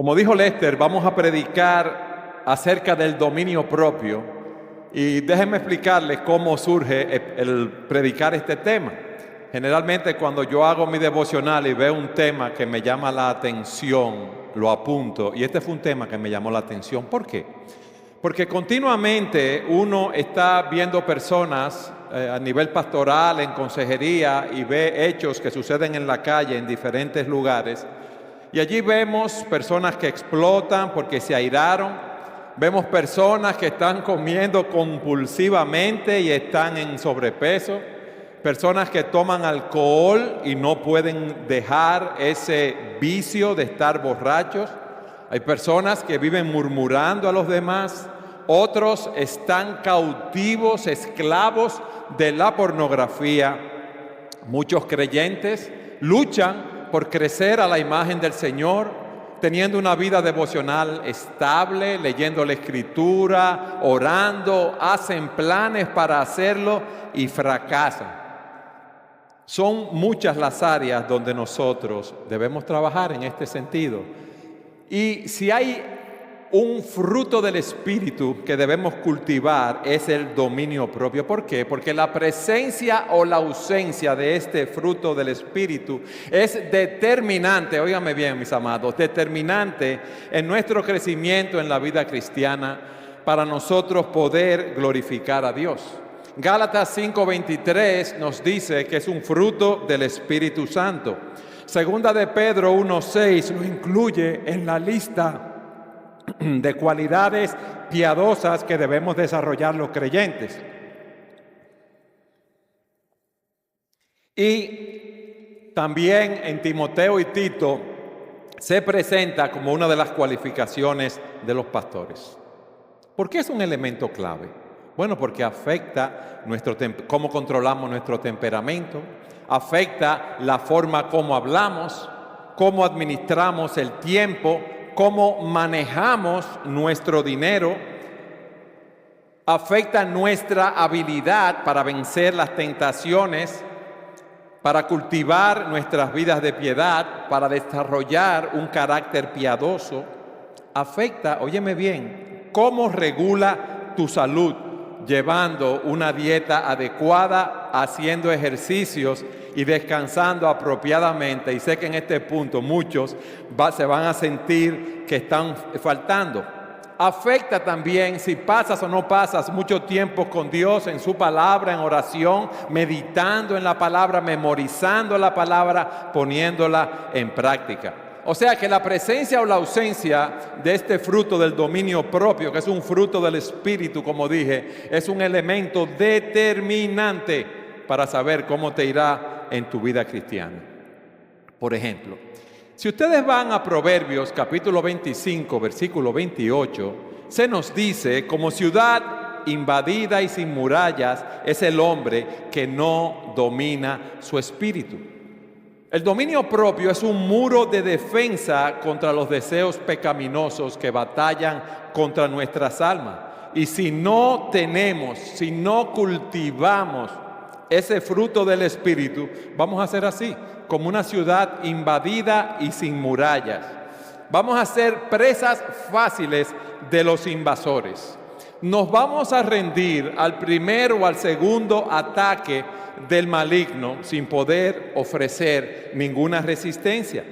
Como dijo Lester, vamos a predicar acerca del dominio propio y déjenme explicarles cómo surge el predicar este tema. Generalmente cuando yo hago mi devocional y veo un tema que me llama la atención, lo apunto, y este fue un tema que me llamó la atención. ¿Por qué? Porque continuamente uno está viendo personas a nivel pastoral, en consejería, y ve hechos que suceden en la calle, en diferentes lugares. Y allí vemos personas que explotan porque se airaron. Vemos personas que están comiendo compulsivamente y están en sobrepeso. Personas que toman alcohol y no pueden dejar ese vicio de estar borrachos. Hay personas que viven murmurando a los demás. Otros están cautivos, esclavos de la pornografía. Muchos creyentes luchan por crecer a la imagen del Señor, teniendo una vida devocional estable, leyendo la Escritura, orando, hacen planes para hacerlo y fracasan. Son muchas las áreas donde nosotros debemos trabajar en este sentido. Y si hay un fruto del Espíritu que debemos cultivar es el dominio propio. ¿Por qué? Porque la presencia o la ausencia de este fruto del Espíritu es determinante, óigame bien mis amados, determinante en nuestro crecimiento en la vida cristiana para nosotros poder glorificar a Dios. Gálatas 5:23 nos dice que es un fruto del Espíritu Santo. Segunda de Pedro 1:6 lo incluye en la lista de cualidades piadosas que debemos desarrollar los creyentes. Y también en Timoteo y Tito se presenta como una de las cualificaciones de los pastores. ¿Por qué es un elemento clave? Bueno, porque afecta cómo controlamos nuestro temperamento, afecta la forma como hablamos, cómo administramos el tiempo, cómo manejamos nuestro dinero, afecta nuestra habilidad para vencer las tentaciones, para cultivar nuestras vidas de piedad, para desarrollar un carácter piadoso. Afecta, óyeme bien, cómo regula tu salud, llevando una dieta adecuada, haciendo ejercicios y descansando apropiadamente. Y sé que en este punto muchos se van a sentir que están faltando. Afecta también si pasas o no pasas mucho tiempo con Dios en su palabra, en oración, meditando en la palabra, memorizando la palabra, poniéndola en práctica. O sea que la presencia o la ausencia de este fruto del dominio propio, que es un fruto del Espíritu, como dije, es un elemento determinante para saber cómo te irá en tu vida cristiana. Por ejemplo, si ustedes van a Proverbios capítulo 25, versículo 28, se nos dice: como ciudad invadida y sin murallas es el hombre que no domina su espíritu. El dominio propio es un muro de defensa contra los deseos pecaminosos que batallan contra nuestras almas. Y si no cultivamos ese fruto del Espíritu, vamos a ser así, como una ciudad invadida y sin murallas. Vamos a ser presas fáciles de los invasores. Nos vamos a rendir al primer o al segundo ataque del maligno sin poder ofrecer ninguna resistencia.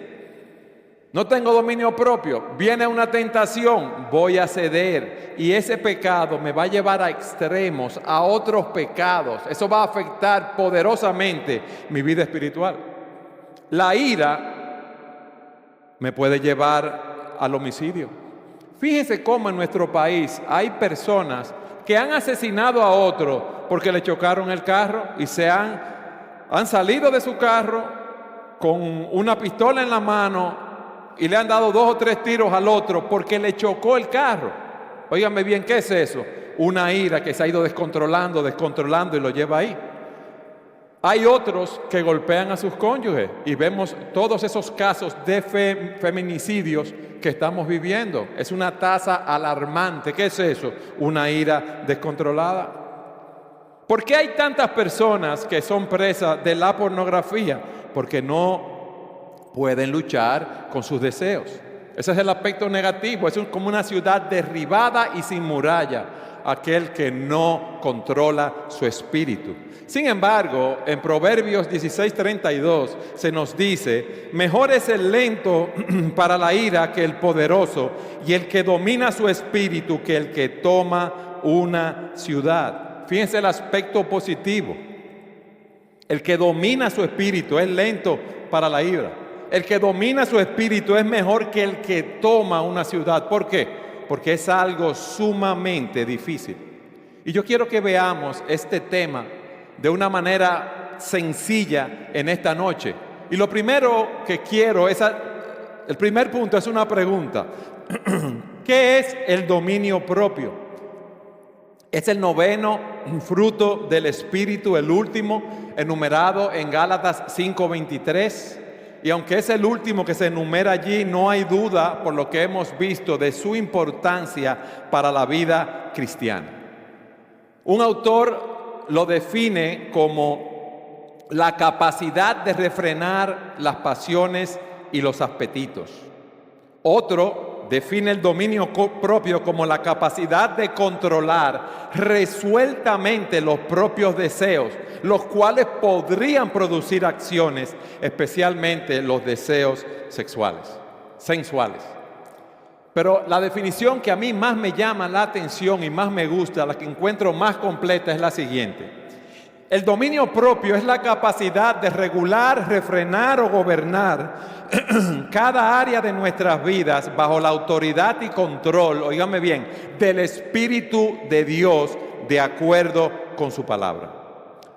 No tengo dominio propio, viene una tentación, voy a ceder y ese pecado me va a llevar a extremos, a otros pecados. Eso va a afectar poderosamente mi vida espiritual. La ira me puede llevar al homicidio. Fíjense cómo en nuestro país hay personas que han asesinado a otro porque le chocaron el carro y han salido de su carro con una pistola en la mano y le han dado 2 o 3 tiros al otro porque le chocó el carro. Óigame bien, ¿qué es eso? Una ira que se ha ido descontrolando y lo lleva ahí. Hay otros que golpean a sus cónyuges y vemos todos esos casos de feminicidios que estamos viviendo. Es una tasa alarmante. ¿Qué es eso? Una ira descontrolada. ¿Por qué hay tantas personas que son presas de la pornografía? Porque no pueden luchar con sus deseos. Ese es el aspecto negativo. Es como una ciudad derribada y sin muralla, aquel que no controla su espíritu. Sin embargo, en Proverbios 16:32 se nos dice: mejor es el lento para la ira que el poderoso, y el que domina su espíritu que el que toma una ciudad. Fíjense el aspecto positivo. El que domina su espíritu es lento para la ira. El que domina su espíritu es mejor que el que toma una ciudad. ¿Por qué? Porque es algo sumamente difícil. Y yo quiero que veamos este tema de una manera sencilla en esta noche. Y lo primero que quiero es, el primer punto es una pregunta. ¿Qué es el dominio propio? Es el noveno fruto del Espíritu, el último, enumerado en Gálatas 5:23. Y aunque es el último que se enumera allí, no hay duda, por lo que hemos visto, de su importancia para la vida cristiana. Un autor lo define como la capacidad de refrenar las pasiones y los apetitos. Otro define el dominio propio como la capacidad de controlar resueltamente los propios deseos, los cuales podrían producir acciones, especialmente los deseos sensuales. Pero la definición que a mí más me llama la atención y más me gusta, la que encuentro más completa, es la siguiente. El dominio propio es la capacidad de regular, refrenar o gobernar cada área de nuestras vidas bajo la autoridad y control, óigame bien, del Espíritu de Dios, de acuerdo con su palabra.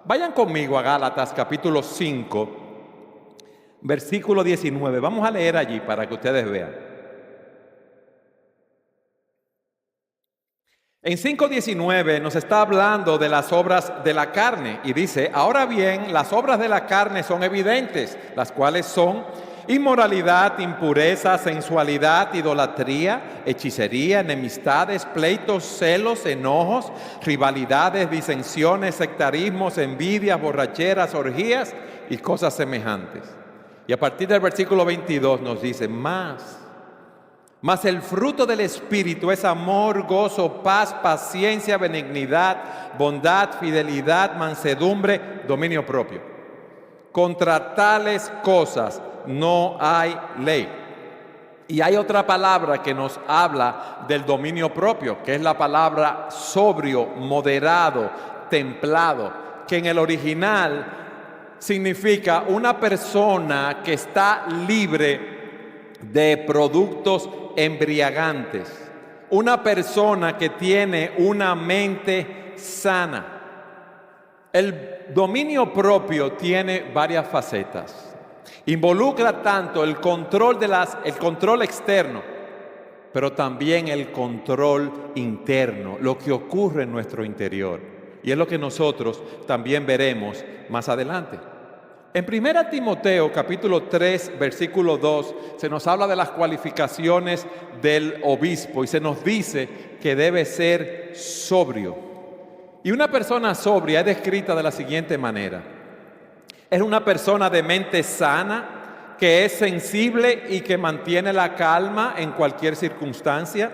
Vayan conmigo a Gálatas capítulo 5, versículo 19. Vamos a leer allí para que ustedes vean. En 5:19 nos está hablando de las obras de la carne y dice: ahora bien, las obras de la carne son evidentes, las cuales son inmoralidad, impureza, sensualidad, idolatría, hechicería, enemistades, pleitos, celos, enojos, rivalidades, disensiones, sectarismos, envidias, borracheras, orgías y cosas semejantes. Y a partir del versículo 22 nos dice: Mas el fruto del Espíritu es amor, gozo, paz, paciencia, benignidad, bondad, fidelidad, mansedumbre, dominio propio. Contra tales cosas no hay ley. Y hay otra palabra que nos habla del dominio propio, que es la palabra sobrio, moderado, templado, que en el original significa una persona que está libre de productos embriagantes, una persona que tiene una mente sana. El dominio propio tiene varias facetas. Involucra tanto el control externo, pero también el control interno, lo que ocurre en nuestro interior. Y es lo que nosotros también veremos más adelante. En 1 Timoteo capítulo 3 versículo 2 se nos habla de las cualificaciones del obispo y se nos dice que debe ser sobrio. Y una persona sobria es descrita de la siguiente manera: es una persona de mente sana, que es sensible y que mantiene la calma en cualquier circunstancia.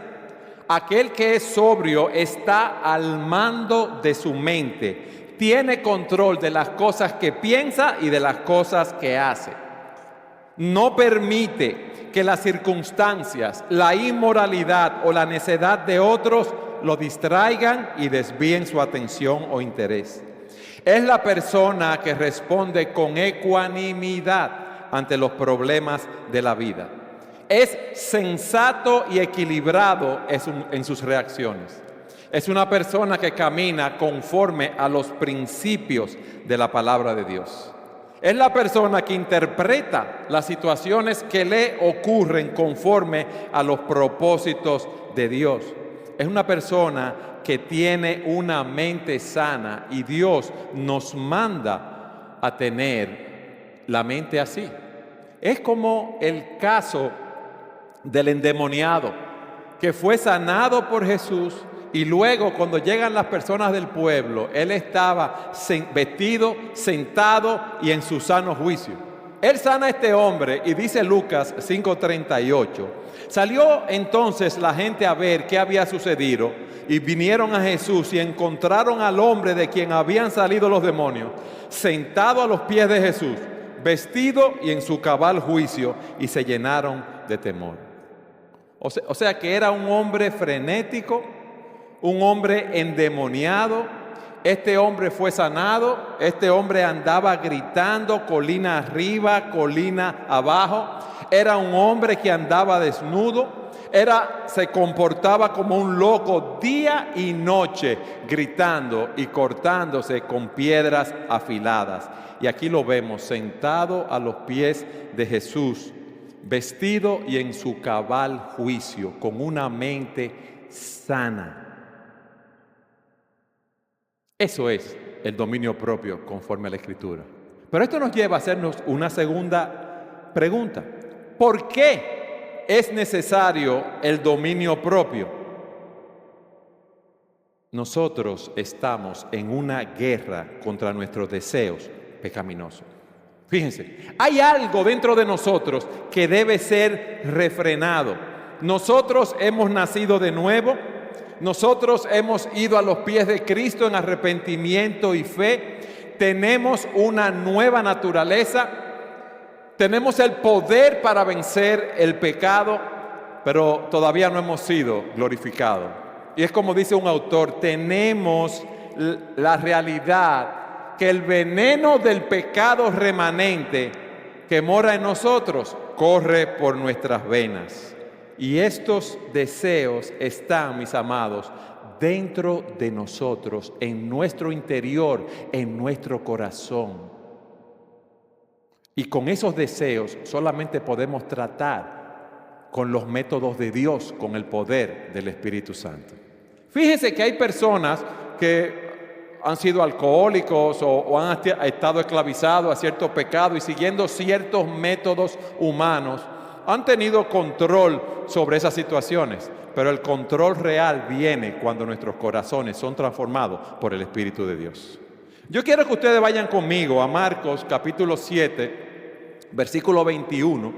Aquel que es sobrio está al mando de su mente. Tiene control de las cosas que piensa y de las cosas que hace. No permite que las circunstancias, la inmoralidad o la necedad de otros lo distraigan y desvíen su atención o interés. Es la persona que responde con ecuanimidad ante los problemas de la vida. Es sensato y equilibrado en sus reacciones. Es una persona que camina conforme a los principios de la palabra de Dios. Es la persona que interpreta las situaciones que le ocurren conforme a los propósitos de Dios. Es una persona que tiene una mente sana y Dios nos manda a tener la mente así. Es como el caso del endemoniado que fue sanado por Jesús. Y luego, cuando llegan las personas del pueblo, él estaba vestido, sentado y en su sano juicio. Él sana a este hombre y dice Lucas 5:38. Salió entonces la gente a ver qué había sucedido y vinieron a Jesús y encontraron al hombre de quien habían salido los demonios, sentado a los pies de Jesús, vestido y en su cabal juicio, y se llenaron de temor. O sea que era un hombre frenético, un hombre endemoniado. Este hombre fue sanado, este hombre andaba gritando colina arriba, colina abajo. Era un hombre que andaba desnudo, se comportaba como un loco día y noche, gritando y cortándose con piedras afiladas. Y aquí lo vemos sentado a los pies de Jesús, vestido y en su cabal juicio, con una mente sana. Eso es el dominio propio conforme a la Escritura. Pero esto nos lleva a hacernos una segunda pregunta. ¿Por qué es necesario el dominio propio? Nosotros estamos en una guerra contra nuestros deseos pecaminosos. Fíjense, hay algo dentro de nosotros que debe ser refrenado. Nosotros hemos nacido de nuevo. Nosotros hemos ido a los pies de Cristo en arrepentimiento y fe. Tenemos una nueva naturaleza. Tenemos el poder para vencer el pecado, pero todavía no hemos sido glorificados. Y es como dice un autor, tenemos la realidad que el veneno del pecado remanente que mora en nosotros corre por nuestras venas. Y estos deseos están, mis amados, dentro de nosotros, en nuestro interior, en nuestro corazón. Y con esos deseos solamente podemos tratar con los métodos de Dios, con el poder del Espíritu Santo. Fíjense que hay personas que han sido alcohólicos o han estado esclavizados a ciertos pecados y siguiendo ciertos métodos humanos, han tenido control sobre esas situaciones, pero el control real viene cuando nuestros corazones son transformados por el Espíritu de Dios. Yo quiero que ustedes vayan conmigo a Marcos capítulo 7, versículo 21,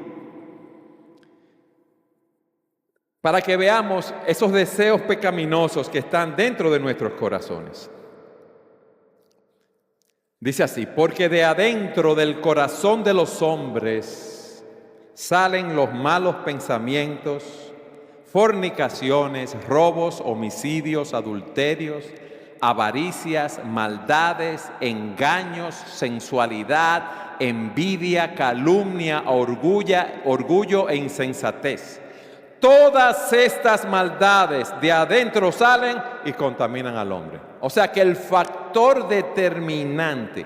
para que veamos esos deseos pecaminosos que están dentro de nuestros corazones. Dice así: porque de adentro del corazón de los hombres salen los malos pensamientos, fornicaciones, robos, homicidios, adulterios, avaricias, maldades, engaños, sensualidad, envidia, calumnia, orgullo e insensatez. Todas estas maldades de adentro salen y contaminan al hombre. O sea que el factor determinante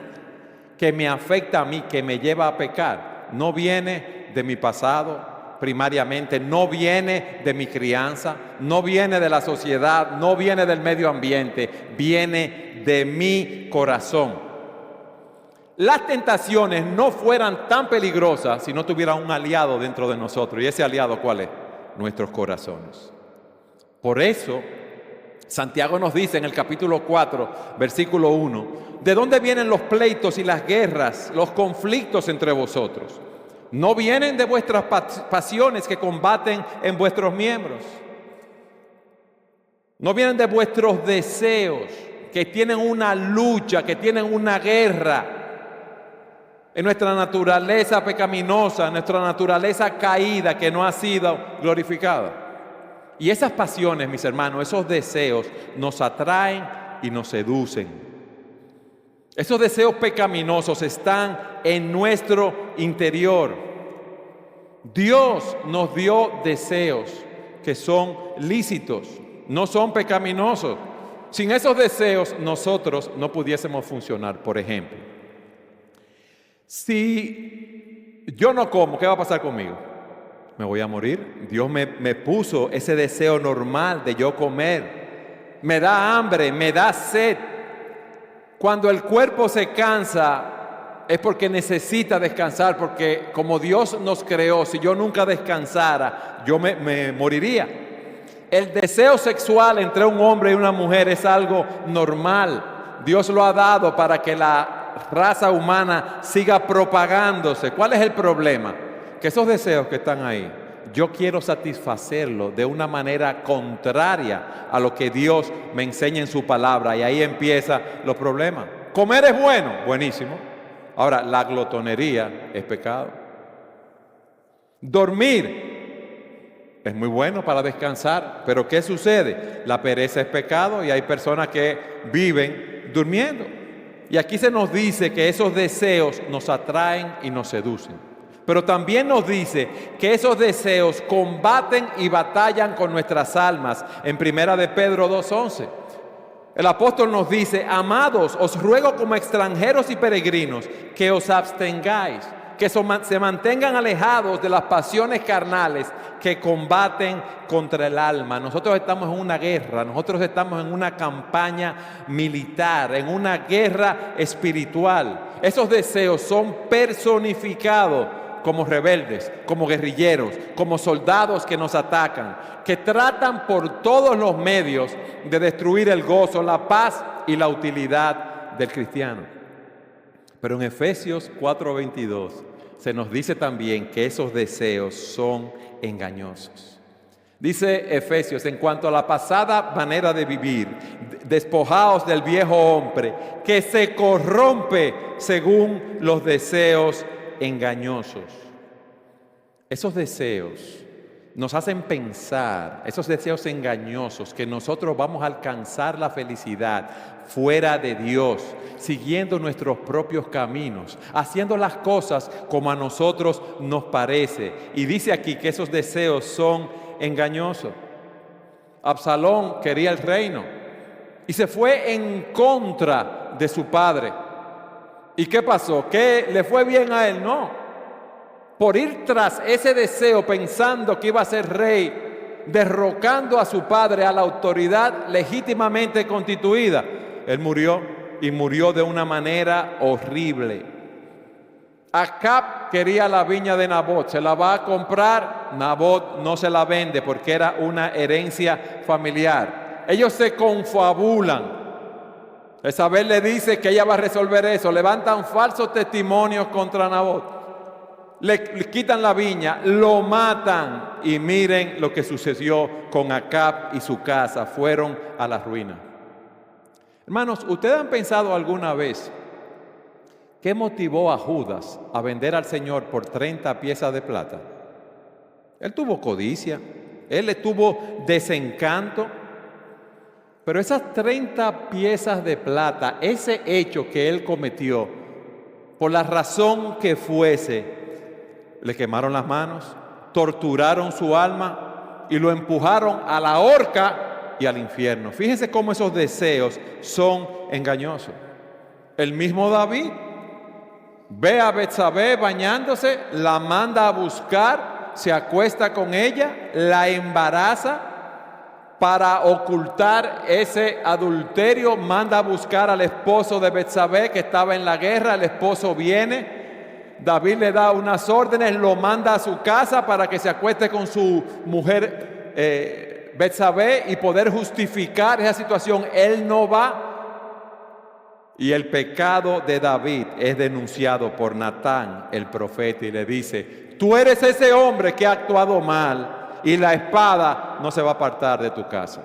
que me afecta a mí, que me lleva a pecar, no viene de mi pasado primariamente, no viene de mi crianza, no viene de la sociedad, no viene del medio ambiente, viene de mi corazón. Las tentaciones no fueran tan peligrosas si no tuviera un aliado dentro de nosotros. ¿Y ese aliado cuál es? Nuestros corazones. Por eso, Santiago nos dice en el capítulo 4, versículo 1, ¿de dónde vienen los pleitos y las guerras, los conflictos entre vosotros? ¿No vienen de vuestras pasiones que combaten en vuestros miembros? ¿No vienen de vuestros deseos que tienen una lucha, que tienen una guerra en nuestra naturaleza pecaminosa, en nuestra naturaleza caída que no ha sido glorificada? Y esas pasiones, mis hermanos, esos deseos nos atraen y nos seducen. Esos deseos pecaminosos están en nuestro interior. Dios nos dio deseos que son lícitos, no son pecaminosos. Sin esos deseos nosotros no pudiésemos funcionar. Por ejemplo, si yo no como, ¿qué va a pasar conmigo? Me voy a morir. Dios me puso ese deseo normal de yo comer. Me da hambre, me da sed. Cuando el cuerpo se cansa es porque necesita descansar, porque como Dios nos creó, si yo nunca descansara, yo me moriría. El deseo sexual entre un hombre y una mujer es algo normal. Dios lo ha dado para que la raza humana siga propagándose. ¿Cuál es el problema? Que esos deseos que están ahí, yo quiero satisfacerlos de una manera contraria a lo que Dios me enseña en su palabra, y ahí empiezan los problemas. Comer es bueno, buenísimo. Ahora, la glotonería es pecado. Dormir es muy bueno para descansar, pero ¿qué sucede? La pereza es pecado y hay personas que viven durmiendo. Y aquí se nos dice que esos deseos nos atraen y nos seducen. Pero también nos dice que esos deseos combaten y batallan con nuestras almas. En 1 de Pedro 2:11. El apóstol nos dice: amados, os ruego como extranjeros y peregrinos que os abstengáis, que se mantengan alejados de las pasiones carnales que combaten contra el alma. Nosotros estamos en una guerra, nosotros estamos en una campaña militar, en una guerra espiritual. Esos deseos son personificados como rebeldes, como guerrilleros, como soldados que nos atacan, que tratan por todos los medios de destruir el gozo, la paz y la utilidad del cristiano. Pero en Efesios 4:22 se nos dice también que esos deseos son engañosos. Dice Efesios: en cuanto a la pasada manera de vivir, despojaos del viejo hombre que se corrompe según los deseos engañosos. Esos deseos nos hacen pensar, esos deseos engañosos, que nosotros vamos a alcanzar la felicidad fuera de Dios, siguiendo nuestros propios caminos, haciendo las cosas como a nosotros nos parece. Y dice aquí que esos deseos son engañosos. Absalón quería el reino y se fue en contra de su padre. ¿Y qué pasó? ¿Que le fue bien a él? No. Por ir tras ese deseo, pensando que iba a ser rey, derrocando a su padre, a la autoridad legítimamente constituida, él murió, y murió de una manera horrible. Acab quería la viña de Nabot, se la va a comprar, Nabot no se la vende porque era una herencia familiar. Ellos se confabulan. Jezabel le dice que ella va a resolver eso. Levantan falsos testimonios contra Nabot. Le quitan la viña, lo matan. Y miren lo que sucedió con Acab y su casa. Fueron a la ruina. Hermanos, ¿ustedes han pensado alguna vez qué motivó a Judas a vender al Señor por 30 piezas de plata? Él tuvo codicia, él tuvo desencanto. Pero esas 30 piezas de plata, ese hecho que él cometió, por la razón que fuese, le quemaron las manos, torturaron su alma y lo empujaron a la horca y al infierno. Fíjense cómo esos deseos son engañosos. El mismo David ve a Betsabé bañándose, la manda a buscar, se acuesta con ella, la embaraza. Para ocultar ese adulterio, manda a buscar al esposo de Betsabé que estaba en la guerra. El esposo viene, David le da unas órdenes, lo manda a su casa para que se acueste con su mujer Betsabé y poder justificar esa situación. Él no va, y el pecado de David es denunciado por Natán, el profeta, y le dice: tú eres ese hombre que ha actuado mal, y la espada no se va a apartar de tu casa.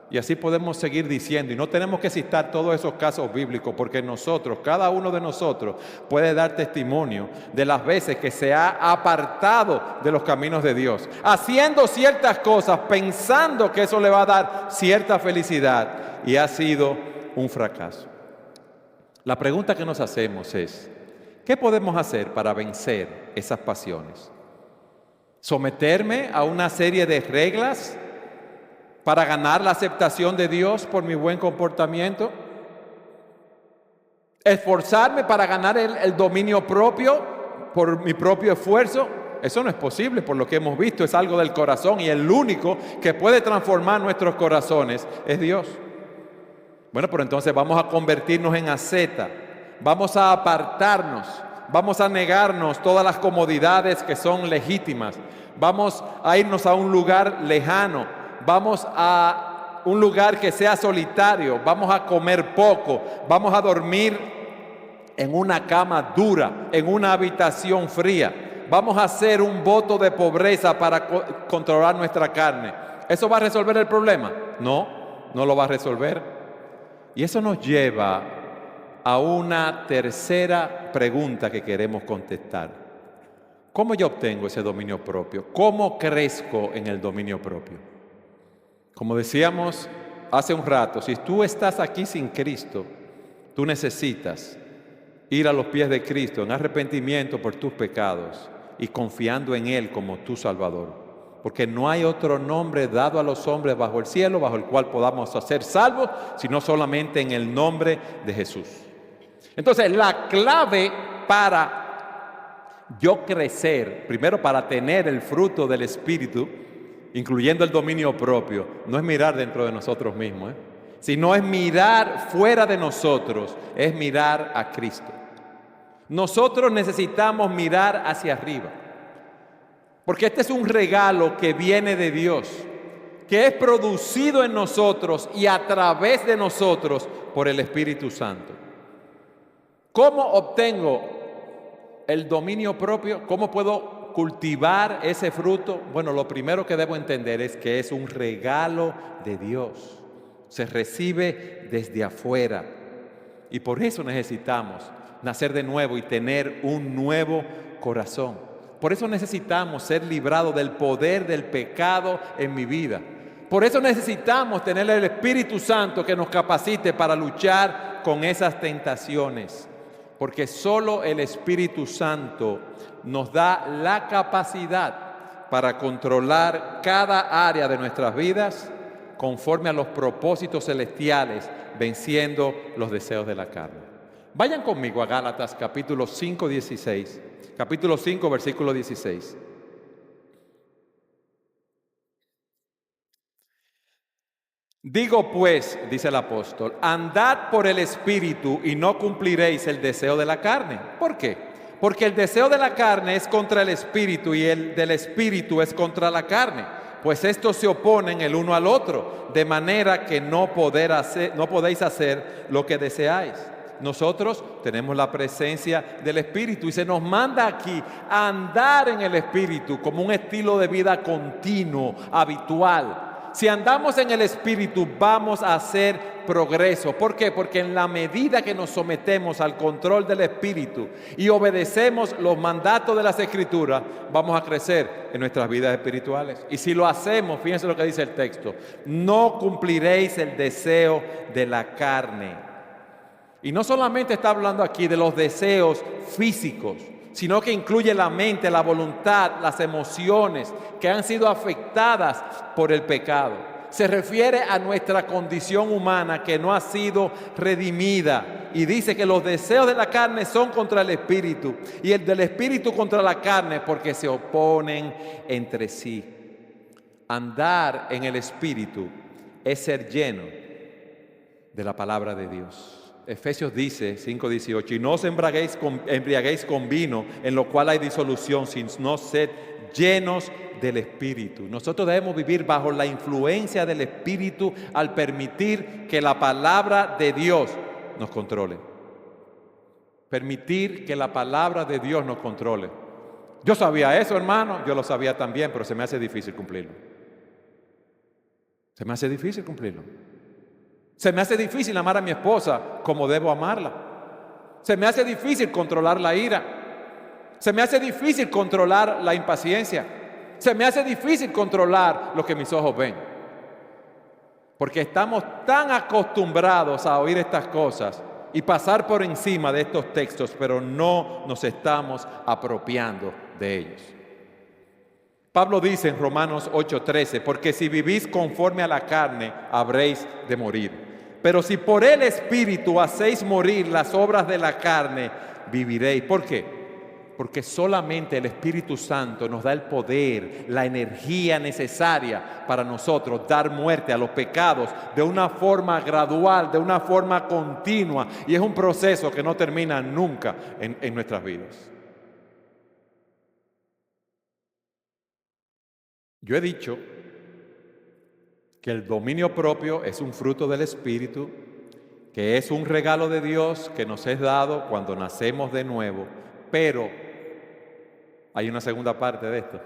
Y así podemos seguir diciendo, y no tenemos que citar todos esos casos bíblicos, porque nosotros, cada uno de nosotros, puede dar testimonio de las veces que se ha apartado de los caminos de Dios, haciendo ciertas cosas, pensando que eso le va a dar cierta felicidad, y ha sido un fracaso. La pregunta que nos hacemos es: ¿qué podemos hacer para vencer esas pasiones? ¿Someterme a una serie de reglas para ganar la aceptación de Dios por mi buen comportamiento? ¿Esforzarme para ganar el dominio propio por mi propio esfuerzo? Eso no es posible, por lo que hemos visto, es algo del corazón, y el único que puede transformar nuestros corazones es Dios. Bueno, pero entonces vamos a convertirnos en asceta, vamos a apartarnos, vamos a negarnos todas las comodidades que son legítimas, vamos a irnos a un lugar lejano, vamos a un lugar que sea solitario, vamos a comer poco, vamos a dormir en una cama dura, en una habitación fría. Vamos a hacer un voto de pobreza para controlar nuestra carne. ¿Eso va a resolver el problema? No, no lo va a resolver. Y eso nos lleva a una tercera pregunta que queremos contestar. ¿Cómo yo obtengo ese dominio propio? ¿Cómo crezco en el dominio propio? Como decíamos hace un rato, si tú estás aquí sin Cristo, tú necesitas ir a los pies de Cristo en arrepentimiento por tus pecados y confiando en Él como tu Salvador. Porque no hay otro nombre dado a los hombres bajo el cielo, bajo el cual podamos ser salvos, sino solamente en el nombre de Jesús. Entonces, la clave para yo crecer, primero para tener el fruto del Espíritu, incluyendo el dominio propio, no es mirar dentro de nosotros mismos, sino es mirar fuera de nosotros, es mirar a Cristo. Nosotros necesitamos mirar hacia arriba, porque este es un regalo que viene de Dios, que es producido en nosotros y a través de nosotros por el Espíritu Santo. ¿Cómo obtengo el dominio propio? ¿Cómo puedo cultivar ese fruto? Bueno, lo primero que debo entender es que es un regalo de Dios. Se recibe desde afuera. Y por eso necesitamos nacer de nuevo y tener un nuevo corazón. Por eso necesitamos ser librados del poder del pecado en mi vida. Por eso necesitamos tener el Espíritu Santo que nos capacite para luchar con esas tentaciones. Porque solo el Espíritu Santo nos da la capacidad para controlar cada área de nuestras vidas conforme a los propósitos celestiales, venciendo los deseos de la carne. Vayan conmigo a Gálatas capítulo 5, 16. Capítulo 5, versículo 16. Digo pues, dice el apóstol, andad por el Espíritu y no cumpliréis el deseo de la carne. ¿Por qué? Porque el deseo de la carne es contra el Espíritu y el del Espíritu es contra la carne. Pues estos se oponen el uno al otro, de manera que no podéis hacer lo que deseáis. Nosotros tenemos la presencia del Espíritu y se nos manda aquí a andar en el Espíritu como un estilo de vida continuo, habitual. Si andamos en el Espíritu vamos a hacer progreso. ¿Por qué? Porque en la medida que nos sometemos al control del Espíritu y obedecemos los mandatos de las Escrituras, vamos a crecer en nuestras vidas espirituales. Y si lo hacemos, fíjense lo que dice el texto, no cumpliréis el deseo de la carne. Y no solamente está hablando aquí de los deseos físicos, sino que incluye la mente, la voluntad, las emociones que han sido afectadas por el pecado. Se refiere a nuestra condición humana que no ha sido redimida y dice que los deseos de la carne son contra el Espíritu y el del Espíritu contra la carne porque se oponen entre sí. Andar en el Espíritu es ser lleno de la palabra de Dios. Efesios dice, 5:18, y no os embriaguéis con vino, en lo cual hay disolución, sino sed llenos del Espíritu. Nosotros debemos vivir bajo la influencia del Espíritu al permitir que la palabra de Dios nos controle. Permitir que la palabra de Dios nos controle. Yo sabía eso, hermano, yo lo sabía también, pero se me hace difícil cumplirlo. Se me hace difícil cumplirlo. Se me hace difícil amar a mi esposa como debo amarla. Se me hace difícil controlar la ira. Se me hace difícil controlar la impaciencia. Se me hace difícil controlar lo que mis ojos ven. Porque estamos tan acostumbrados a oír estas cosas y pasar por encima de estos textos, pero no nos estamos apropiando de ellos. Pablo dice en Romanos 8:13, porque si vivís conforme a la carne, habréis de morir. Pero si por el Espíritu hacéis morir las obras de la carne, viviréis. ¿Por qué? Porque solamente el Espíritu Santo nos da el poder, la energía necesaria para nosotros dar muerte a los pecados de una forma gradual, de una forma continua. Y es un proceso que no termina nunca en nuestras vidas. Yo he dicho que el dominio propio es un fruto del Espíritu, que es un regalo de Dios que nos es dado cuando nacemos de nuevo, pero hay una segunda parte de esto.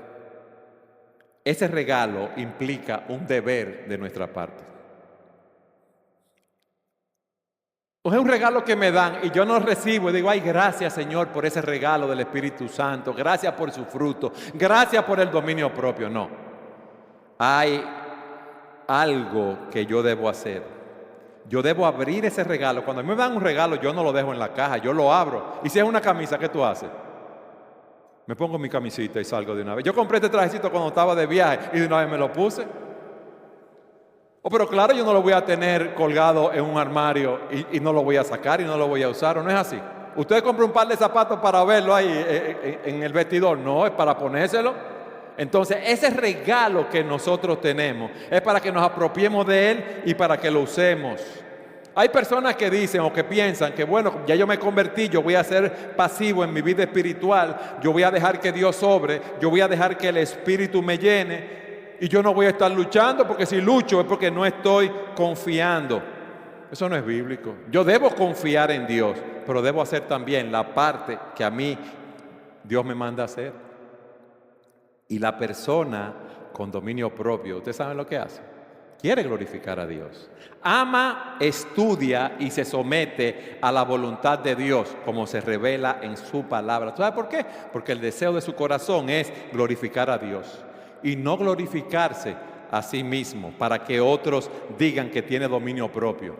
Ese regalo implica un deber de nuestra parte. Es un regalo que me dan y yo no recibo y digo, ay, gracias Señor por ese regalo del Espíritu Santo, gracias por su fruto, gracias por el dominio propio. No, hay algo que yo debo hacer. Yo debo abrir ese regalo. Cuando me dan un regalo, yo no lo dejo en la caja, yo lo abro. Y si es una camisa, ¿qué tú haces? Me pongo mi camisita y salgo de una vez. Yo compré este trajecito cuando estaba de viaje y de una vez me lo puse. Oh, pero claro, yo no lo voy a tener colgado en un armario y no lo voy a sacar y no lo voy a usar, ¿o no es así? Usted compra un par de zapatos para verlo ahí en el vestidor, no, es para ponérselo. Entonces, ese regalo que nosotros tenemos es para que nos apropiemos de él y para que lo usemos. Hay personas que dicen o que piensan que, bueno, ya yo me convertí, yo voy a ser pasivo en mi vida espiritual, yo voy a dejar que Dios sobre, yo voy a dejar que el Espíritu me llene y yo no voy a estar luchando, porque si lucho es porque no estoy confiando. Eso no es bíblico. Yo debo confiar en Dios, pero debo hacer también la parte que a mí Dios me manda hacer. Y la persona con dominio propio, ¿ustedes saben lo que hace? Quiere glorificar a Dios. Ama, estudia y se somete a la voluntad de Dios, como se revela en su palabra. ¿Sabes por qué? Porque el deseo de su corazón es glorificar a Dios y no glorificarse a sí mismo para que otros digan que tiene dominio propio.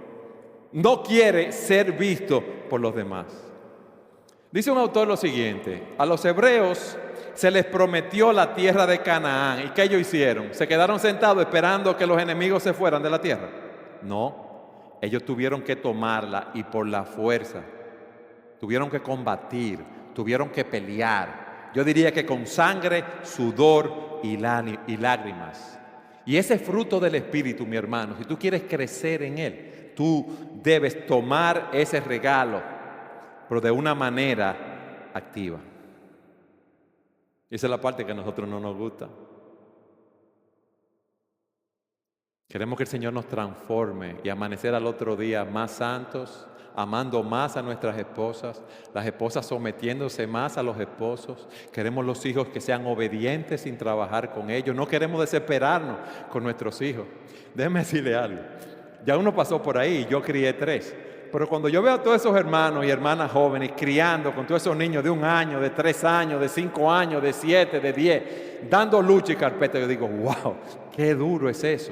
No quiere ser visto por los demás. Dice un autor lo siguiente: a los hebreos se les prometió la tierra de Canaán. ¿Y qué ellos hicieron? ¿Se quedaron sentados esperando que los enemigos se fueran de la tierra? No, ellos tuvieron que tomarla y por la fuerza. Tuvieron que combatir, tuvieron que pelear. Yo diría que con sangre, sudor y lágrimas. Y ese fruto del Espíritu, mi hermano, si tú quieres crecer en él, tú debes tomar ese regalo, pero de una manera activa. Esa es la parte que a nosotros no nos gusta. Queremos que el Señor nos transforme y amanecer al otro día más santos, amando más a nuestras esposas, las esposas sometiéndose más a los esposos. Queremos los hijos que sean obedientes sin trabajar con ellos. No queremos desesperarnos con nuestros hijos. Déjeme decirle algo. Ya uno pasó por ahí, yo crié 3. Pero cuando yo veo a todos esos hermanos y hermanas jóvenes criando con todos esos niños de 1 año, de 3 años, de 5 años, de 7, de 10, dando lucha y carpeta, yo digo, wow, qué duro es eso.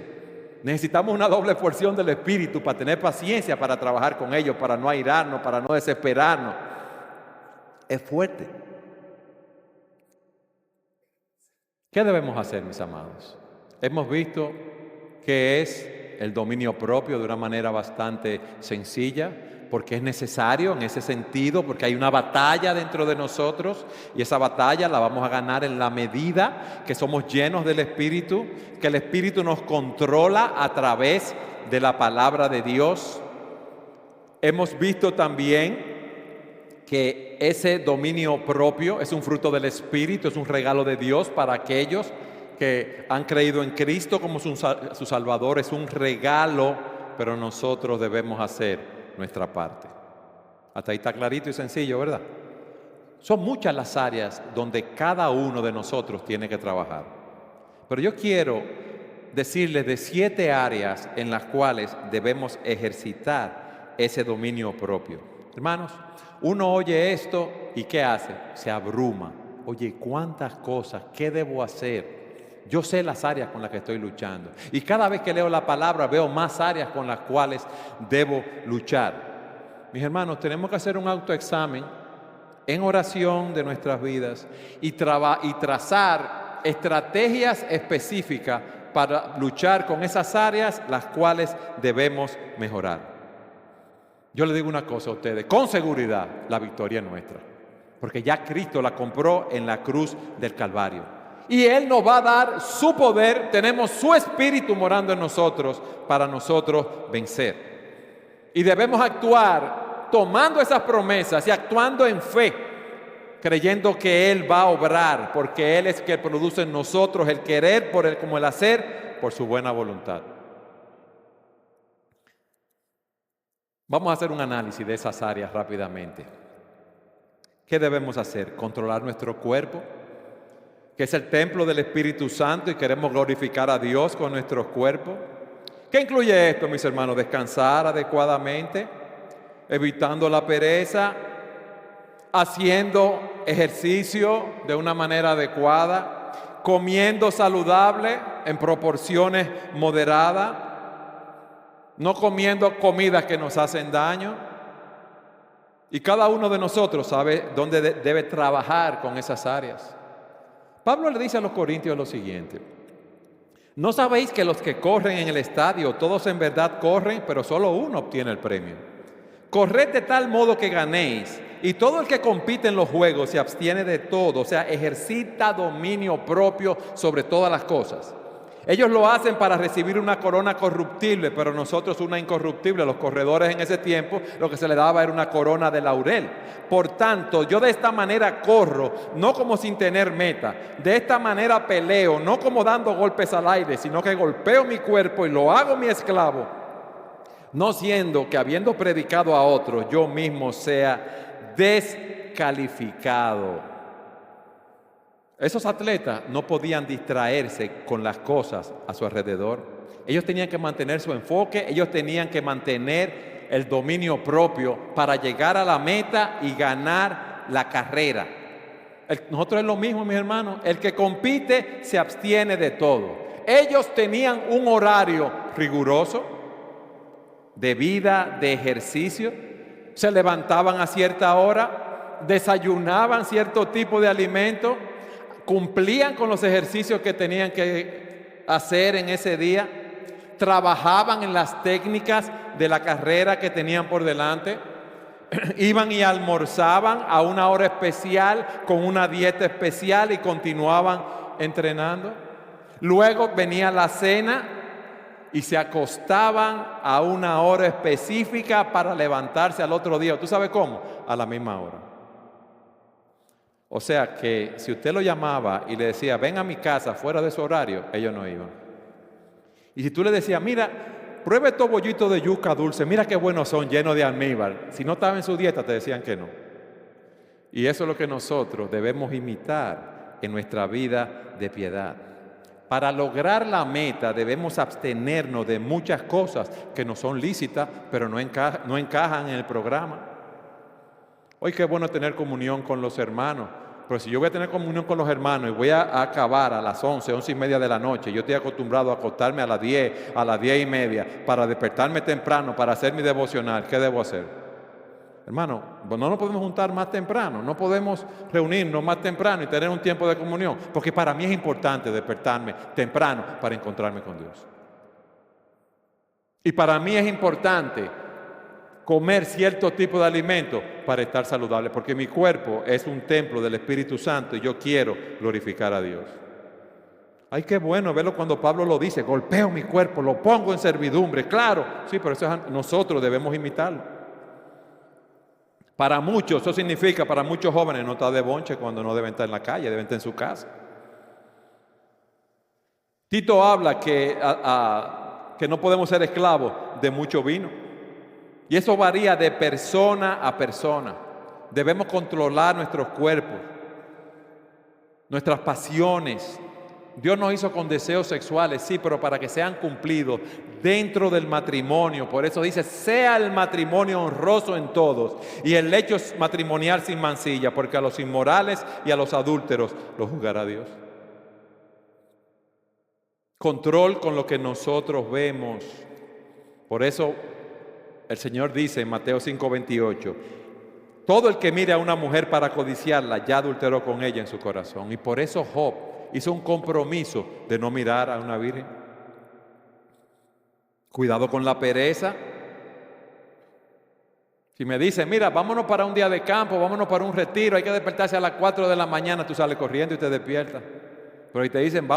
Necesitamos una doble porción del Espíritu para tener paciencia, para trabajar con ellos, para no airarnos, para no desesperarnos. Es fuerte. ¿Qué debemos hacer, mis amados? Hemos visto que es el dominio propio de una manera bastante sencilla, porque es necesario en ese sentido, porque hay una batalla dentro de nosotros y esa batalla la vamos a ganar en la medida que somos llenos del Espíritu, que el Espíritu nos controla a través de la palabra de Dios. Hemos visto también que ese dominio propio es un fruto del Espíritu, es un regalo de Dios para aquellos que han creído en Cristo como su Salvador. Es un regalo, pero nosotros debemos hacer nuestra parte. Hasta ahí está clarito y sencillo, ¿verdad? Son muchas las áreas donde cada uno de nosotros tiene que trabajar. Pero yo quiero decirles de 7 áreas en las cuales debemos ejercitar ese dominio propio. Hermanos, uno oye esto y ¿qué hace? Se abruma. Oye, ¿cuántas cosas? ¿Qué debo hacer? Yo sé las áreas con las que estoy luchando. Y cada vez que leo la palabra veo más áreas con las cuales debo luchar. Mis hermanos, tenemos que hacer un autoexamen en oración de nuestras vidas y trazar estrategias específicas para luchar con esas áreas las cuales debemos mejorar. Yo le digo una cosa a ustedes, con seguridad la victoria es nuestra, porque ya Cristo la compró en la cruz del Calvario. Y Él nos va a dar su poder, tenemos su Espíritu morando en nosotros para nosotros vencer. Y debemos actuar tomando esas promesas y actuando en fe, creyendo que Él va a obrar, porque Él es el que produce en nosotros el querer por Él como el hacer por su buena voluntad. Vamos a hacer un análisis de esas áreas rápidamente. ¿Qué debemos hacer? Controlar nuestro cuerpo, que es el templo del Espíritu Santo y queremos glorificar a Dios con nuestros cuerpos. ¿Qué incluye esto, mis hermanos? Descansar adecuadamente, evitando la pereza, haciendo ejercicio de una manera adecuada, comiendo saludable en proporciones moderadas, no comiendo comidas que nos hacen daño. Y cada uno de nosotros sabe dónde debe trabajar con esas áreas. Pablo le dice a los corintios lo siguiente: ¿no sabéis que los que corren en el estadio, todos en verdad corren, pero solo uno obtiene el premio? Corred de tal modo que ganéis. Y todo el que compite en los juegos se abstiene de todo, o sea, ejercita dominio propio sobre todas las cosas. Ellos lo hacen para recibir una corona corruptible, pero nosotros una incorruptible. Los corredores en ese tiempo lo que se les daba era una corona de laurel. Por tanto, yo de esta manera corro, no como sin tener meta. De esta manera peleo, no como dando golpes al aire, sino que golpeo mi cuerpo y lo hago mi esclavo. No siendo que habiendo predicado a otros, yo mismo sea descalificado. Esos atletas no podían distraerse con las cosas a su alrededor. Ellos tenían que mantener su enfoque, ellos tenían que mantener el dominio propio para llegar a la meta y ganar la carrera. Nosotros es lo mismo, mis hermanos. El que compite se abstiene de todo. Ellos tenían un horario riguroso de vida, de ejercicio. Se levantaban a cierta hora, desayunaban cierto tipo de alimento, cumplían con los ejercicios que tenían que hacer en ese día, trabajaban en las técnicas de la carrera que tenían por delante, iban y almorzaban a una hora especial con una dieta especial y continuaban entrenando. Luego venía la cena y se acostaban a una hora específica para levantarse al otro día. ¿Tú sabes cómo? A la misma hora. O sea que si usted lo llamaba y le decía, ven a mi casa fuera de su horario, ellos no iban. Y si tú le decías, mira, pruebe estos bollitos de yuca dulce, mira qué buenos son, llenos de almíbar. Si no estaba en su dieta, te decían que no. Y eso es lo que nosotros debemos imitar en nuestra vida de piedad. Para lograr la meta debemos abstenernos de muchas cosas que no son lícitas, pero no encajan en el programa. Hoy qué bueno tener comunión con los hermanos, pero si yo voy a tener comunión con los hermanos y voy a acabar a las 11, 11:30 de la noche, yo estoy acostumbrado a acostarme a las 10, a las 10:30, para despertarme temprano, para hacer mi devocional, ¿qué debo hacer? Hermano, no nos podemos juntar más temprano, no podemos reunirnos más temprano y tener un tiempo de comunión, porque para mí es importante despertarme temprano para encontrarme con Dios. Y para mí es importante comer cierto tipo de alimento para estar saludable, porque mi cuerpo es un templo del Espíritu Santo y yo quiero glorificar a Dios. Ay, qué bueno verlo cuando Pablo lo dice, golpeo mi cuerpo, lo pongo en servidumbre. Claro, sí, pero eso nosotros debemos imitarlo. Para muchos, eso significa, para muchos jóvenes, no estar de bonche cuando no deben estar en la calle, deben estar en su casa. Tito habla que no podemos ser esclavos de mucho vino. Y eso varía de persona a persona. Debemos controlar nuestros cuerpos, nuestras pasiones. Dios nos hizo con deseos sexuales, sí, pero para que sean cumplidos dentro del matrimonio. Por eso dice, sea el matrimonio honroso en todos y el lecho matrimonial sin mancilla, porque a los inmorales y a los adúlteros los juzgará Dios. Control con lo que nosotros vemos. Por eso el Señor dice en Mateo 5:28, todo el que mire a una mujer para codiciarla ya adulteró con ella en su corazón. Y por eso Job hizo un compromiso de no mirar a una virgen. Cuidado con la pereza. Si me dicen, mira, vámonos para un día de campo, vámonos para un retiro, hay que despertarse a las 4 de la mañana, tú sales corriendo y te despiertas. Pero ahí te dicen,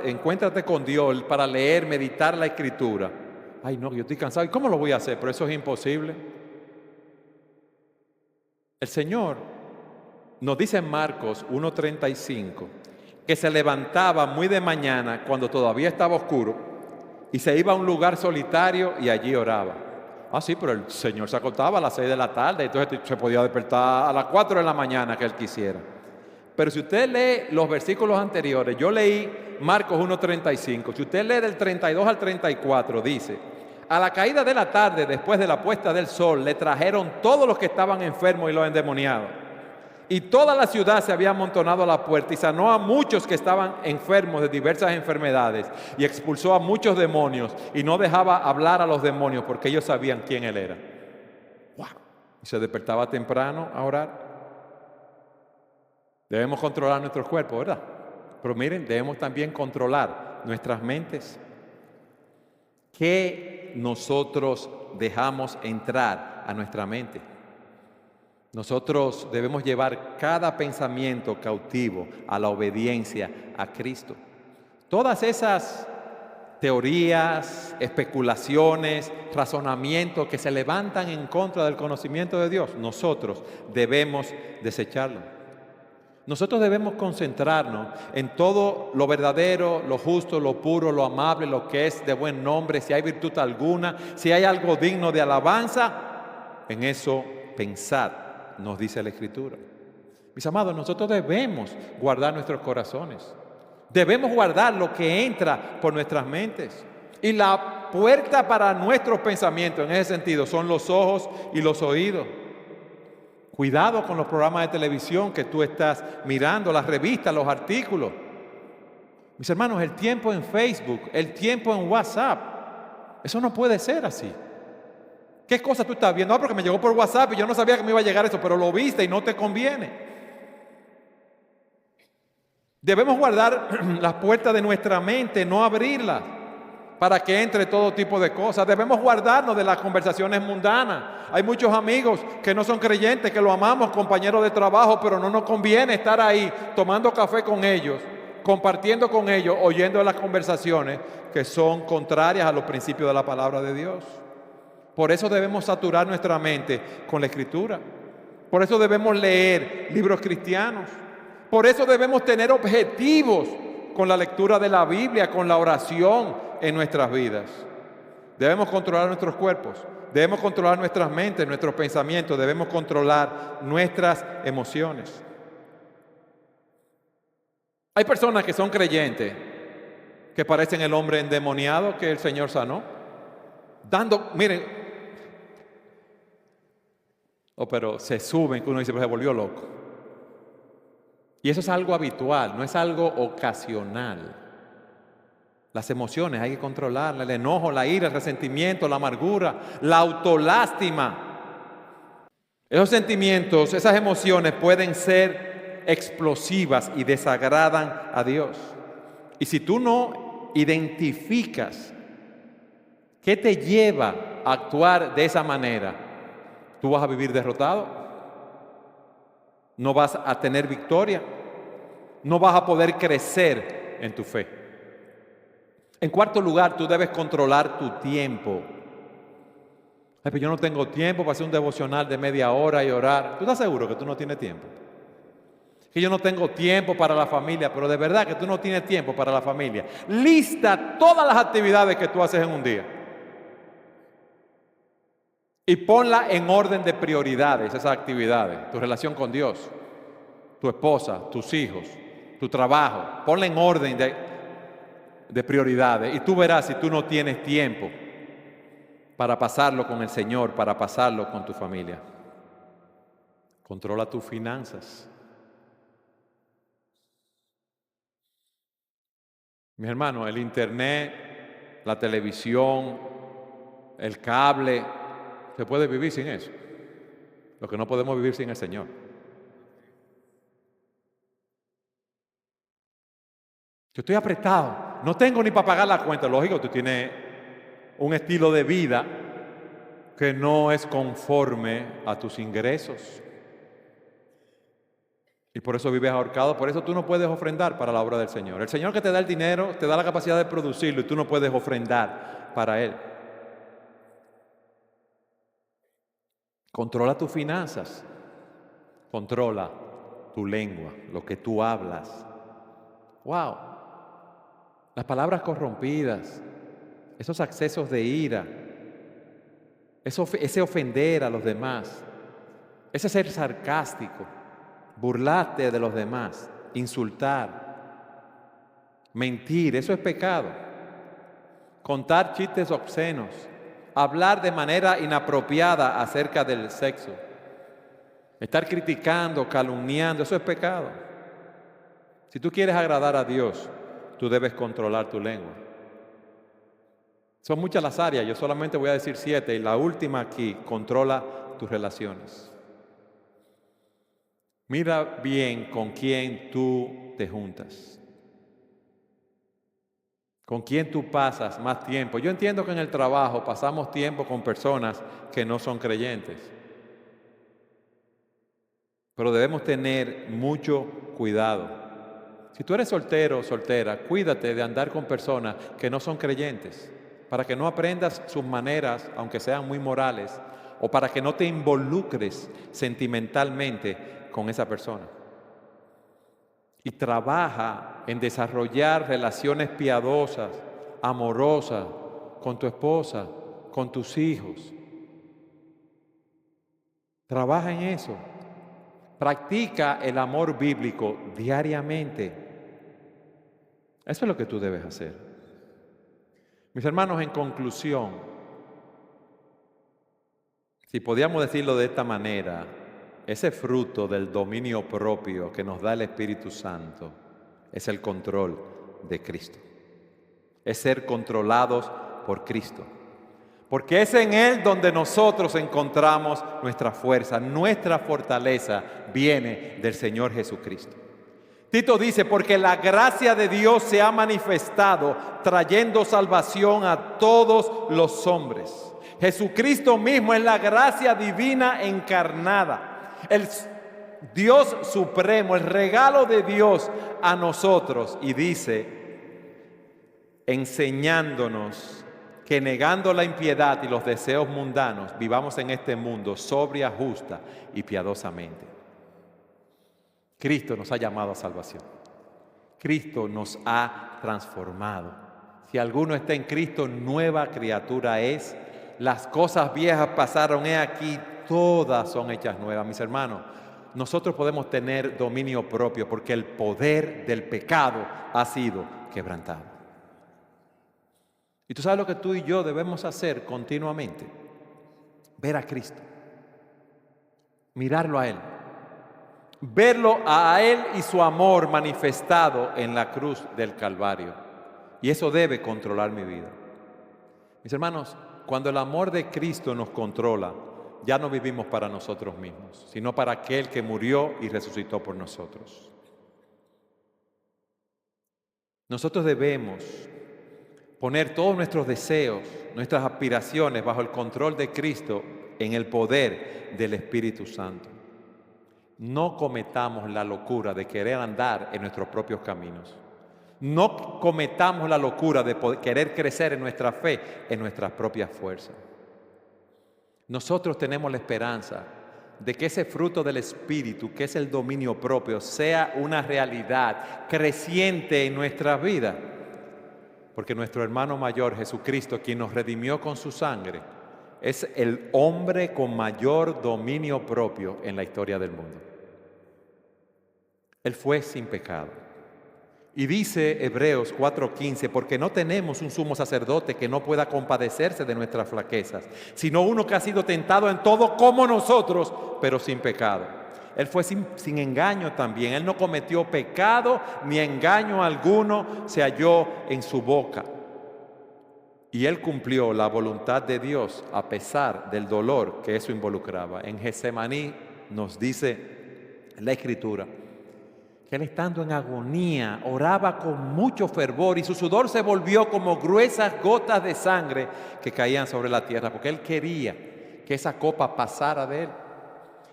encuéntrate con Dios para leer, meditar la Escritura. Ay, no, yo estoy cansado. ¿Y cómo lo voy a hacer? Pero eso es imposible. El Señor nos dice en Marcos 1:35 que se levantaba muy de mañana cuando todavía estaba oscuro y se iba a un lugar solitario y allí oraba. Ah, sí, pero el Señor se acostaba a las 6 de la tarde, entonces se podía despertar a las 4 de la mañana que Él quisiera. Pero si usted lee los versículos anteriores, yo leí Marcos 1:35, si usted lee del 32 al 34, dice: a la caída de la tarde, después de la puesta del sol, le trajeron todos los que estaban enfermos y los endemoniados. Y toda la ciudad se había amontonado a la puerta y sanó a muchos que estaban enfermos de diversas enfermedades y expulsó a muchos demonios y no dejaba hablar a los demonios porque ellos sabían quién Él era. ¡Wow! Y se despertaba temprano a orar. Debemos controlar nuestros cuerpos, ¿verdad? Pero miren, debemos también controlar nuestras mentes. ¿Qué nosotros dejamos entrar a nuestra mente? Nosotros debemos llevar cada pensamiento cautivo a la obediencia a Cristo. Todas esas teorías, especulaciones, razonamientos que se levantan en contra del conocimiento de Dios, nosotros debemos desecharlo. Nosotros debemos concentrarnos en todo lo verdadero, lo justo, lo puro, lo amable, lo que es de buen nombre, si hay virtud alguna, si hay algo digno de alabanza, en eso pensar, nos dice la Escritura. Mis amados, nosotros debemos guardar nuestros corazones. Debemos guardar lo que entra por nuestras mentes. Y la puerta para nuestros pensamientos en ese sentido son los ojos y los oídos. Cuidado con los programas de televisión que tú estás mirando, las revistas, los artículos. Mis hermanos, el tiempo en Facebook, el tiempo en WhatsApp, eso no puede ser así. ¿Qué cosa tú estás viendo? Ah, porque me llegó por WhatsApp y yo no sabía que me iba a llegar eso, pero lo viste y no te conviene. Debemos guardar las puertas de nuestra mente, no abrirlas para que entre todo tipo de cosas. Debemos guardarnos de las conversaciones mundanas. Hay muchos amigos que no son creyentes, que lo amamos, compañeros de trabajo, pero no nos conviene estar ahí tomando café con ellos, compartiendo con ellos, oyendo las conversaciones que son contrarias a los principios de la palabra de Dios. Por eso debemos saturar nuestra mente con la Escritura. Por eso debemos leer libros cristianos. Por eso debemos tener objetivos con la lectura de la Biblia, con la oración en nuestras vidas. Debemos controlar nuestros cuerpos, debemos controlar nuestras mentes, nuestros pensamientos, debemos controlar nuestras emociones. Hay personas que son creyentes, que parecen el hombre endemoniado que el Señor sanó, miren, pero se suben, que uno dice, pues se volvió loco. Y eso es algo habitual, no es algo ocasional. Las emociones hay que controlarlas, el enojo, la ira, el resentimiento, la amargura, la autolástima. Esos sentimientos, esas emociones pueden ser explosivas y desagradan a Dios. Y si tú no identificas qué te lleva a actuar de esa manera, tú vas a vivir derrotado. No vas a tener victoria, no vas a poder crecer en tu fe. En cuarto lugar, tú debes controlar tu tiempo. Ay, pero yo no tengo tiempo para hacer un devocional de media hora y orar. ¿Tú estás seguro que tú no tienes tiempo? Que yo no tengo tiempo para la familia, pero de verdad que tú no tienes tiempo para la familia. Lista todas las actividades que tú haces en un día y ponla en orden de prioridades, esas actividades, tu relación con Dios, tu esposa, tus hijos, tu trabajo, ponla en orden de prioridades y tú verás si tú no tienes tiempo para pasarlo con el Señor, para pasarlo con tu familia. Controla tus finanzas. Mis hermanos, el internet, la televisión, el cable, se puede vivir sin eso. Lo que no podemos vivir sin el Señor. Yo estoy apretado, no tengo ni para pagar la cuenta. Lógico, tú tienes un estilo de vida que no es conforme a tus ingresos. Y por eso vives ahorcado, por eso tú no puedes ofrendar para la obra del Señor. El Señor que te da el dinero, te da la capacidad de producirlo y tú no puedes ofrendar para Él. Controla tus finanzas, controla tu lengua, lo que tú hablas. ¡Wow! Las palabras corrompidas, esos accesos de ira, ese ofender a los demás, ese ser sarcástico, burlarte de los demás, insultar, mentir, eso es pecado. Contar chistes obscenos, hablar de manera inapropiada acerca del sexo, estar criticando, calumniando, eso es pecado. Si tú quieres agradar a Dios, tú debes controlar tu lengua. Son muchas las áreas, yo solamente voy a decir 7 y la última aquí, controla tus relaciones. Mira bien con quién tú te juntas. ¿Con quién tú pasas más tiempo? Yo entiendo que en el trabajo pasamos tiempo con personas que no son creyentes. Pero debemos tener mucho cuidado. Si tú eres soltero o soltera, cuídate de andar con personas que no son creyentes, para que no aprendas sus maneras, aunque sean muy morales, o para que no te involucres sentimentalmente con esa persona. Y trabaja en desarrollar relaciones piadosas, amorosas, con tu esposa, con tus hijos. Trabaja en eso. Practica el amor bíblico diariamente. Eso es lo que tú debes hacer. Mis hermanos, en conclusión, si podíamos decirlo de esta manera, ese fruto del dominio propio que nos da el Espíritu Santo es el control de Cristo. Es ser controlados por Cristo. Porque es en Él donde nosotros encontramos nuestra fuerza, nuestra fortaleza viene del Señor Jesucristo. Tito dice, porque la gracia de Dios se ha manifestado trayendo salvación a todos los hombres. Jesucristo mismo es la gracia divina encarnada, el Dios supremo, el regalo de Dios a nosotros. Y dice, enseñándonos que negando la impiedad y los deseos mundanos, vivamos en este mundo sobria, justa y piadosamente. Cristo nos ha llamado a salvación. Cristo nos ha transformado. Si alguno está en Cristo, nueva criatura es. Las cosas viejas pasaron, he aquí, todas son hechas nuevas. Mis hermanos, nosotros podemos tener dominio propio porque el poder del pecado ha sido quebrantado. Y tú sabes lo que tú y yo debemos hacer continuamente. Ver a Cristo. Mirarlo a Él. Verlo a Él y su amor manifestado en la cruz del Calvario. Y eso debe controlar mi vida. Mis hermanos, cuando el amor de Cristo nos controla, ya no vivimos para nosotros mismos, sino para aquel que murió y resucitó por nosotros. Nosotros debemos poner todos nuestros deseos, nuestras aspiraciones bajo el control de Cristo en el poder del Espíritu Santo. No cometamos la locura de querer andar en nuestros propios caminos. No cometamos la locura de querer crecer en nuestra fe, en nuestras propias fuerzas. Nosotros tenemos la esperanza de que ese fruto del Espíritu, que es el dominio propio, sea una realidad creciente en nuestras vidas. Porque nuestro hermano mayor, Jesucristo, quien nos redimió con su sangre, es el hombre con mayor dominio propio en la historia del mundo. Él fue sin pecado. Y dice Hebreos 4:15, porque no tenemos un sumo sacerdote que no pueda compadecerse de nuestras flaquezas, sino uno que ha sido tentado en todo como nosotros, pero sin pecado. Él fue sin engaño también. Él no cometió pecado ni engaño alguno se halló en su boca. Y Él cumplió la voluntad de Dios a pesar del dolor que eso involucraba. En Getsemaní nos dice la Escritura que Él, estando en agonía, oraba con mucho fervor y su sudor se volvió como gruesas gotas de sangre que caían sobre la tierra, porque Él quería que esa copa pasara de Él.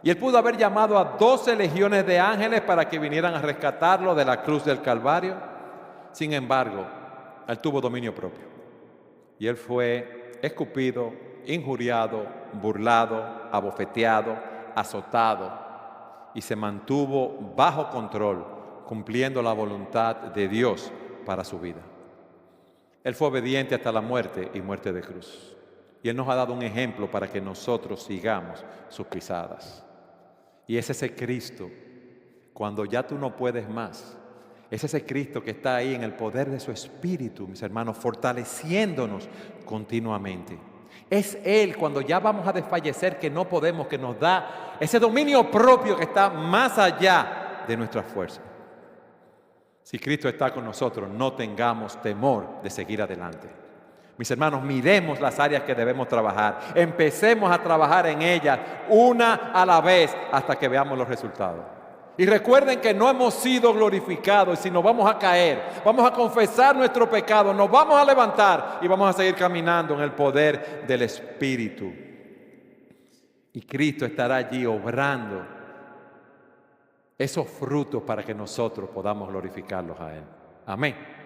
Y Él pudo haber llamado a 12 legiones de ángeles para que vinieran a rescatarlo de la cruz del Calvario. Sin embargo, Él tuvo dominio propio. Y Él fue escupido, injuriado, burlado, abofeteado, azotado. Y se mantuvo bajo control, cumpliendo la voluntad de Dios para su vida. Él fue obediente hasta la muerte y muerte de cruz. Y Él nos ha dado un ejemplo para que nosotros sigamos sus pisadas. Y es ese Cristo, cuando ya tú no puedes más, es ese Cristo que está ahí en el poder de su Espíritu, mis hermanos, fortaleciéndonos continuamente. Es Él cuando ya vamos a desfallecer, que no podemos, que nos da ese dominio propio que está más allá de nuestras fuerzas. Si Cristo está con nosotros, no tengamos temor de seguir adelante. Mis hermanos, miremos las áreas que debemos trabajar. Empecemos a trabajar en ellas una a la vez hasta que veamos los resultados. Y recuerden que no hemos sido glorificados y si nos vamos a caer, vamos a confesar nuestro pecado, nos vamos a levantar y vamos a seguir caminando en el poder del Espíritu. Y Cristo estará allí obrando esos frutos para que nosotros podamos glorificarlos a Él. Amén.